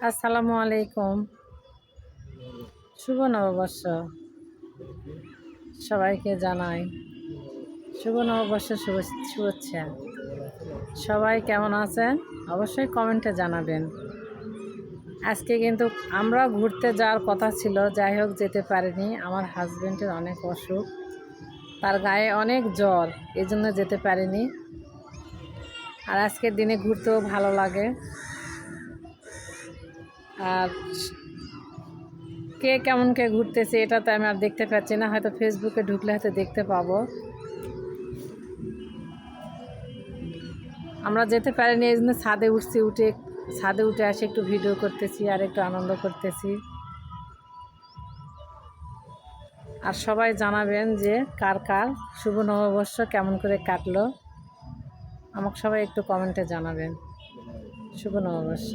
আসসালামু আলাইকুম। শুভ নববর্ষ সবাইকে জানাই। শুভ নববর্ষের শুভেচ্ছা। সবাই কেমন আছেন অবশ্যই কমেন্টে জানাবেন। আজকে কিন্তু আমরা ঘুরতে যাওয়ার কথা ছিল, যাই হোক যেতে পারিনি। আমার হাজব্যান্ডের অনেক অসুখ, তার গায়ে অনেক জ্বর, এই জন্য যেতে পারিনি। আর আজকের দিনে ঘুরতেও ভালো লাগে। আর কে কেমন কে ঘুরতেছে এটা তো আমি আর দেখতে পাচ্ছি না, হয়তো ফেসবুকে ঢুকলে হয়তো দেখতে পাবো। আমরা যেতে পারিনি, এই জন্য ছাদে উঠে আসে একটু ভিডিও করতেছি আর একটু আনন্দ করতেছি। আর সবাই জানাবেন যে কার কার শুভ নববর্ষ কেমন করে কাটলো, আমাকে সবাই একটু কমেন্টে জানাবেন। শুভ নববর্ষ।